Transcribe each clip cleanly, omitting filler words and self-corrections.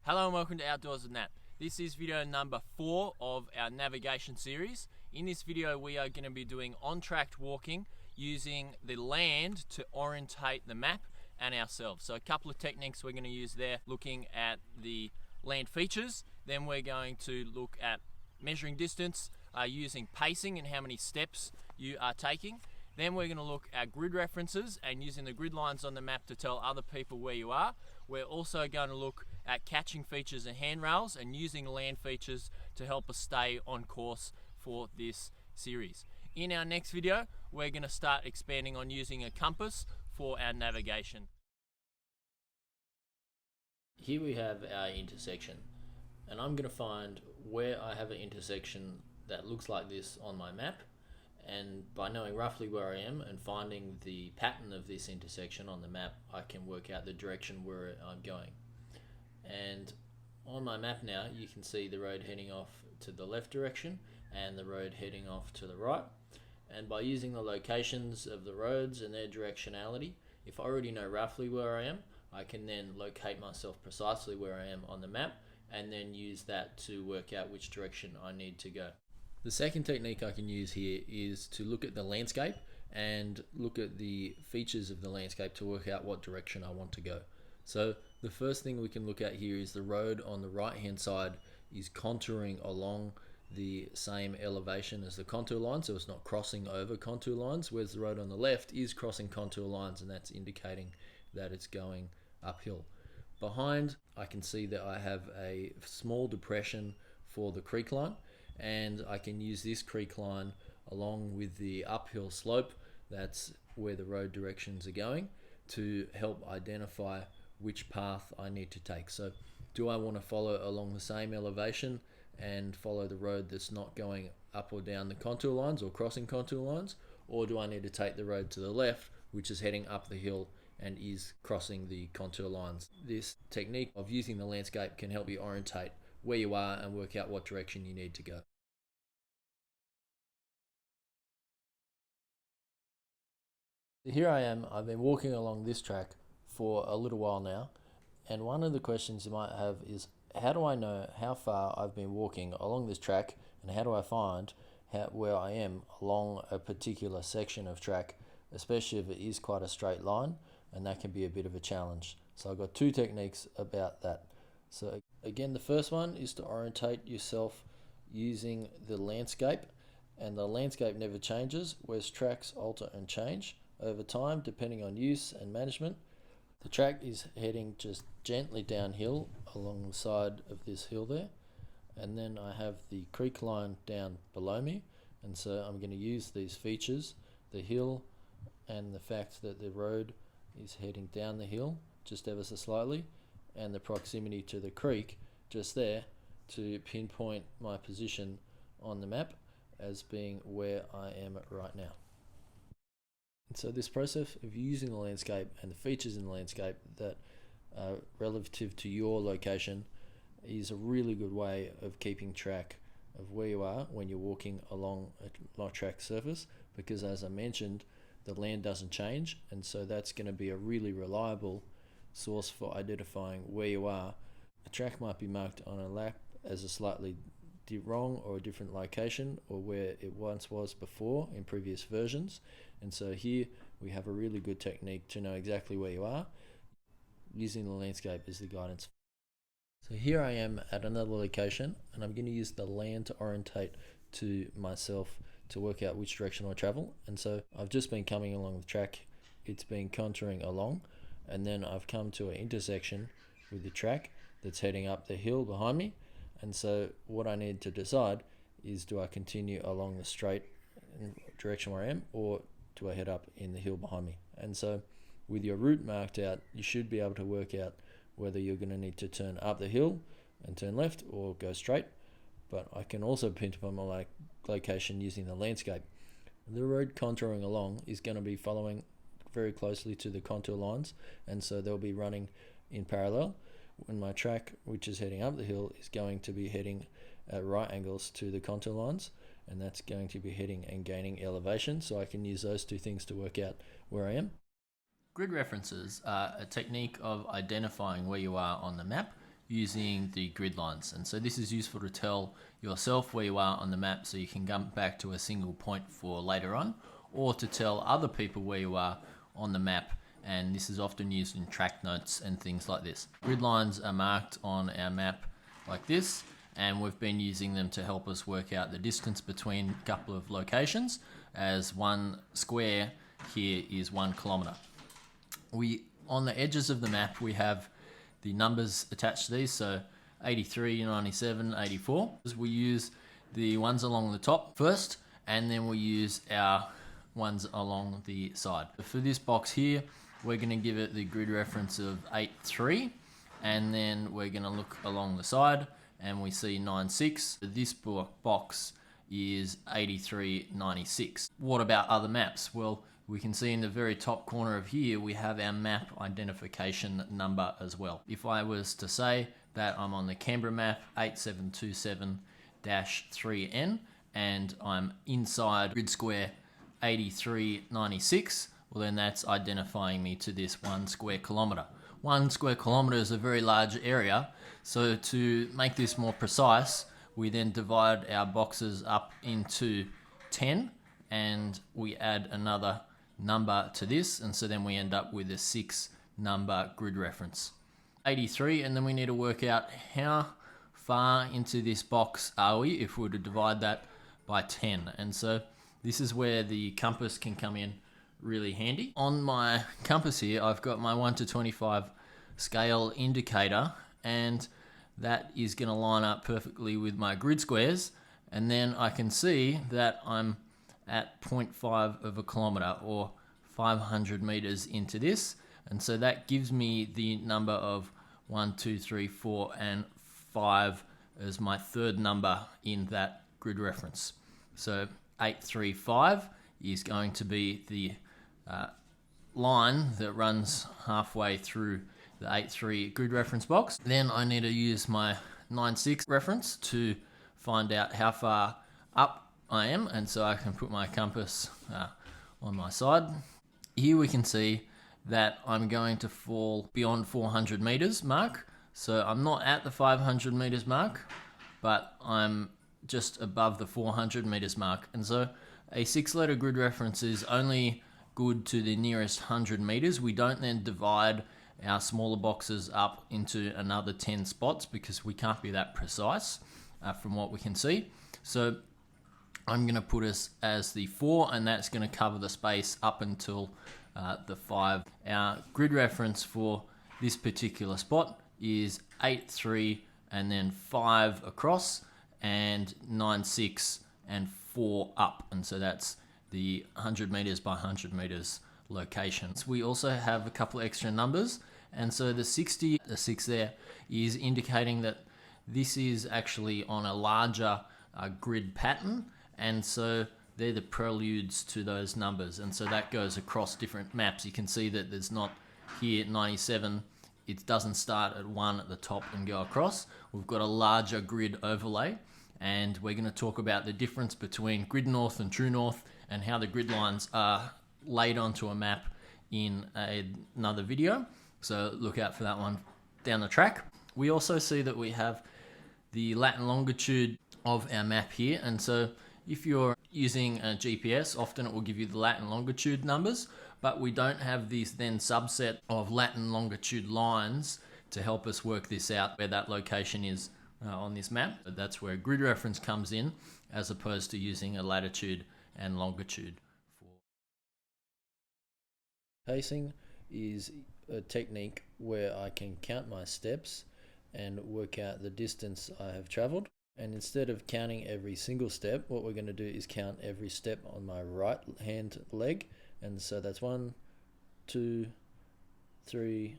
Hello and welcome to Outdoors with Nat. This is video number 4 of our navigation series. In this video we are going to be doing on-track walking using the land to orientate the map and ourselves. So a couple of techniques we're going to use there, looking at the land features. Then we're going to look at measuring distance using pacing and how many steps you are taking. Then we're going to look at grid references and using the grid lines on the map to tell other people where you are. We're also going to look at catching features and handrails and using land features to help us stay on course for this series. In our next video, we're going to start expanding on using a compass for our navigation. Here we have our intersection, and I'm going to find where I have an intersection that looks like this on my map. And by knowing roughly where I am and finding the pattern of this intersection on the map, I can work out the direction where I'm going. And on my map now, you can see the road heading off to the left direction and the road heading off to the right. And by using the locations of the roads and their directionality, if I already know roughly where I am, I can then locate myself precisely where I am on the map and then use that to work out which direction I need to go. The second technique I can use here is to look at the landscape and look at the features of the landscape to work out what direction I want to go. So the first thing we can look at here is the road on the right hand side is contouring along the same elevation as the contour line, so it's not crossing over contour lines, whereas the road on the left is crossing contour lines, and that's indicating that it's going uphill. Behind, I can see that I have a small depression for the creek line, and I can use this creek line along with the uphill slope, that's where the road directions are going, to help identify which path I need to take. So do I want to follow along the same elevation and follow the road that's not going up or down the contour lines or crossing contour lines, or do I need to take the road to the left, which is heading up the hill and is crossing the contour lines? This technique of using the landscape can help you orientate where you are and work out what direction you need to go. Here I am, I've been walking along this track for a little while now, and one of the questions you might have is, how do I know how far I've been walking along this track, and how do I find where I am along a particular section of track, especially if it is quite a straight line, and that can be a bit of a challenge. So I've got two techniques about that. So again, the first one is to orientate yourself using the landscape, and the landscape never changes, whereas tracks alter and change over time depending on use and management. The track is heading just gently downhill along the side of this hill there, and then I have the creek line down below me, and so I'm going to use these features, the hill and the fact that the road is heading down the hill just ever so slightly, and the proximity to the creek just there, to pinpoint my position on the map as being where I am right now. And so this process of using the landscape and the features in the landscape that are relative to your location is a really good way of keeping track of where you are when you're walking along a track surface, because as I mentioned, the land doesn't change, and so that's going to be a really reliable source for identifying where you are. A track might be marked on a map as a slightly wrong or a different location, or where it once was before in previous versions, and so here we have a really good technique to know exactly where you are using the landscape as the guidance. So here I am at another location, and I'm going to use the land to orientate to myself to work out which direction I travel. And so I've just been coming along the track, it's been contouring along, and then I've come to an intersection with the track that's heading up the hill behind me. And so what I need to decide is, do I continue along the straight direction where I am, or do I head up in the hill behind me? And so with your route marked out, you should be able to work out whether you're going to need to turn up the hill and turn left or go straight. But I can also pinpoint my location using the landscape. The road contouring along is going to be following very closely to the contour lines, and so they'll be running in parallel, when my track, which is heading up the hill, is going to be heading at right angles to the contour lines, and that's going to be heading and gaining elevation, so I can use those two things to work out where I am. Grid references are a technique of identifying where you are on the map using the grid lines. And so this is useful to tell yourself where you are on the map so you can come back to a single point for later on, or to tell other people where you are on the map. And this is often used in track notes and things like this. Grid lines are marked on our map like this, and we've been using them to help us work out the distance between a couple of locations, as one square here is 1 kilometer. On the edges of the map, we have the numbers attached to these, so 83, 97, 84. We use the ones along the top first, and then we use our ones along the side. For this box here, we're going to give it the grid reference of 83, and then we're going to look along the side and we see 96. This box is 8396. What about other maps? Well, we can see in the very top corner of here, we have our map identification number as well. If I was to say that I'm on the Canberra map 8727-3N and I'm inside grid square 8396, well then that's identifying me to this 1 square kilometer. 1 square kilometer is a very large area, so to make this more precise, we then divide our boxes up into 10 and we add another number to this, and so then we end up with a 6 number grid reference. 83, and then we need to work out how far into this box are we if we were to divide that by 10. And so this is where the compass can come in really handy. On my compass here, I've got my 1 to 25 scale indicator, and that is going to line up perfectly with my grid squares, and then I can see that I'm at 0.5 of a kilometer, or 500 meters into this, and so that gives me the number of 1, 2, 3, 4 and 5 as my third number in that grid reference. So 835 is going to be the line that runs halfway through the 83 grid reference box. Then I need to use my 96 reference to find out how far up I am, and so I can put my compass on my side. Here we can see that I'm going to fall beyond 400 meters mark, so I'm not at the 500 meters mark, but I'm just above the 400 meters mark. And so a 6-letter grid reference is only good to the nearest 100 meters. We don't then divide our smaller boxes up into another 10 spots because we can't be that precise from what we can see. So I'm going to put us as the 4, and that's going to cover the space up until the 5. Our grid reference for this particular spot is 83 and then 5 across and 96 and 4 up, and so that's the 100 meters by 100 meters locations. We also have a couple extra numbers, and so the 60, the 6 there, is indicating that this is actually on a larger grid pattern, and so they're the preludes to those numbers, and so that goes across different maps. You can see that there's not here 97, it doesn't start at 1 at the top and go across. We've got a larger grid overlay, and we're going to talk about the difference between grid north and true north and how the grid lines are laid onto a map in another video. So look out for that one down the track. We also see that we have the lat and longitude of our map here, and so if you're using a GPS, often it will give you the lat and longitude numbers, but we don't have these then subset of lat and longitude lines to help us work this out where that location is on this map. That's where grid reference comes in, as opposed to using a latitude and longitude. Pacing is a technique where I can count my steps and work out the distance I have traveled. And instead of counting every single step, what we're going to do is count every step on my right hand leg. And so that's 1, 2, 3,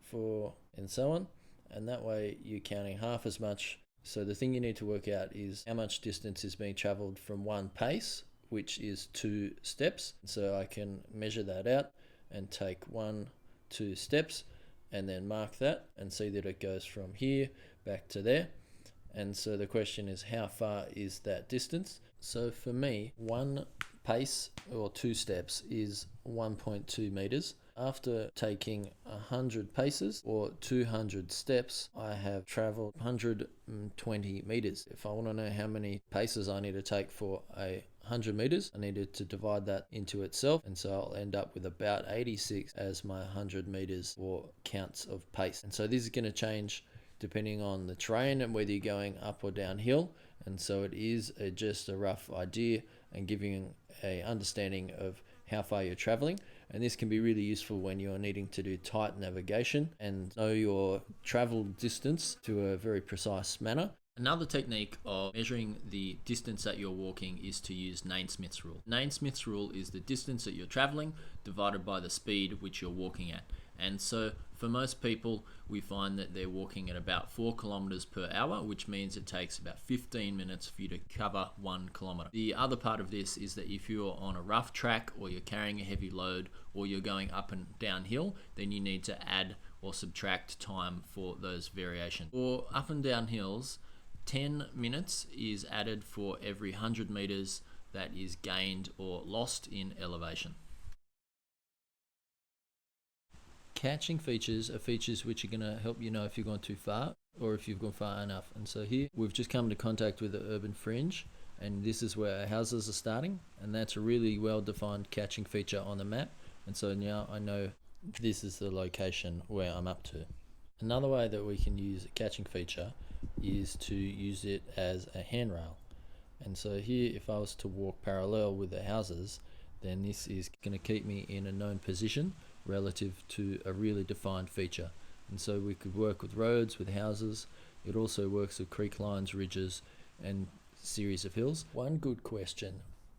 4, and so on. And that way you're counting half as much. So the thing you need to work out is how much distance is being traveled from one pace, which is 2 steps. So I can measure that out and take 1, 2 steps and then mark that and see that it goes from here back to there. And so the question is, how far is that distance? So for me, 1 pace or 2 steps is 1.2 meters. After taking 100 paces or 200 steps, I have traveled 120 meters. If I want to know how many paces I need to take for 100 meters, I needed to divide that into itself, and so I'll end up with about 86 as my 100 meters or counts of pace. And so this is going to change depending on the terrain and whether you're going up or downhill, and so it is just a rough idea and giving a understanding of how far you're traveling. And this can be really useful when you're needing to do tight navigation and know your travel distance to a very precise manner. Another technique of measuring the distance that you're walking is to use Nainsmiths rule. Nainsmiths rule is the distance that you're traveling divided by the speed which you're walking at. And so for most people, we find that they're walking at about 4 kilometers per hour, which means it takes about 15 minutes for you to cover 1 kilometer. The other part of this is that if you're on a rough track or you're carrying a heavy load or you're going up and downhill, then you need to add or subtract time for those variations. For up and down hills, 10 minutes is added for every 100 meters that is gained or lost in elevation. Catching features are features which are going to help you know if you've gone too far or if you've gone far enough. And so here we've just come into contact with the urban fringe, and this is where our houses are starting, and that's a really well defined catching feature on the map. And so now I know this is the location where I'm up to. Another way that we can use a catching feature is to use it as a handrail. And so here, if I was to walk parallel with the houses, then this is going to keep me in a known position relative to a really defined feature. And so we could work with roads, with houses. It also works with creek lines, ridges, and series of hills. One good question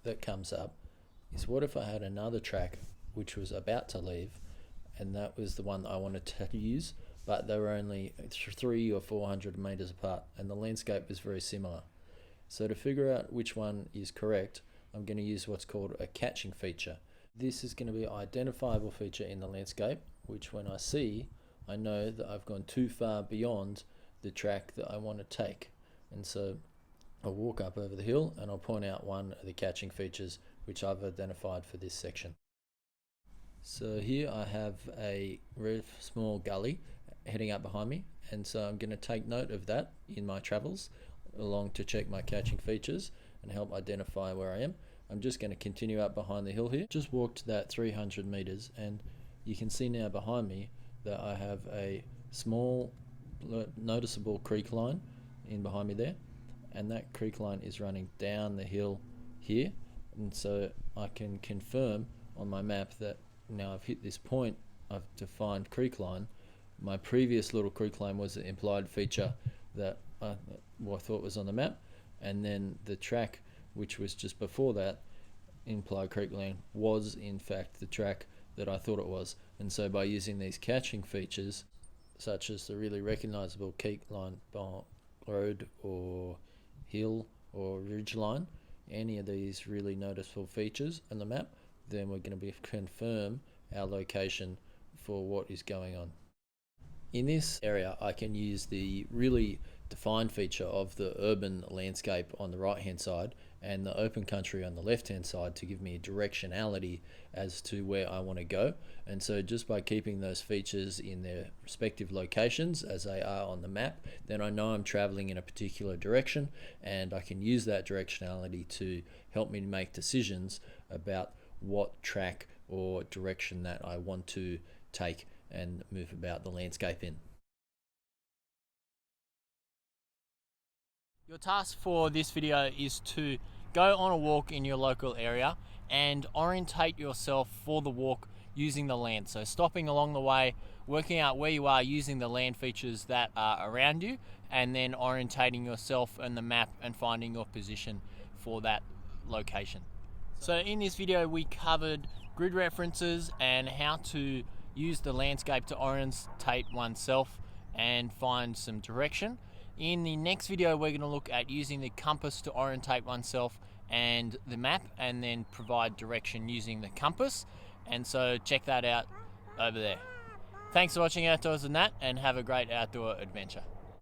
that comes up is, what if I had another track which was about to leave, and that was the one that I wanted to use, but they were only 300 or 400 meters apart, and the landscape is very similar. So to figure out which one is correct, I'm going to use what's called a catching feature. This is going to be an identifiable feature in the landscape, which when I see, I know that I've gone too far beyond the track that I want to take. And so I'll walk up over the hill and I'll point out one of the catching features which I've identified for this section. So here I have a very small gully heading up behind me, and so I'm going to take note of that in my travels along to check my catching features and help identify where I am. I'm just going to continue up behind the hill here. Just walked that 300 meters, and you can see now behind me that I have a small noticeable creek line in behind me there, and that creek line is running down the hill here. And so I can confirm on my map that now I've hit this point of defined creek line. My previous little creek line was the implied feature that I thought was on the map, and then the track which was just before that, implied creek line, was in fact the track that I thought it was. And so by using these catching features, such as the really recognizable creek line, road or hill or ridge line, any of these really noticeable features on the map, then we're going to be confirm our location for what is going on. In this area, I can use the really defined feature of the urban landscape on the right hand side and the open country on the left hand side to give me directionality as to where I want to go. And so just by keeping those features in their respective locations as they are on the map, then I know I'm traveling in a particular direction, and I can use that directionality to help me make decisions about what track or direction that I want to take and move about the landscape in. Your task for this video is to go on a walk in your local area and orientate yourself for the walk using the land. So stopping along the way, working out where you are using the land features that are around you, and then orientating yourself on the map and finding your position for that location. So in this video we covered grid references and how to use the landscape to orientate oneself and find some direction. In the next video we're going to look at using the compass to orientate oneself and the map, and then provide direction using the compass. And so check that out over there. Thanks for watching Outdoors and That, and have a great outdoor adventure.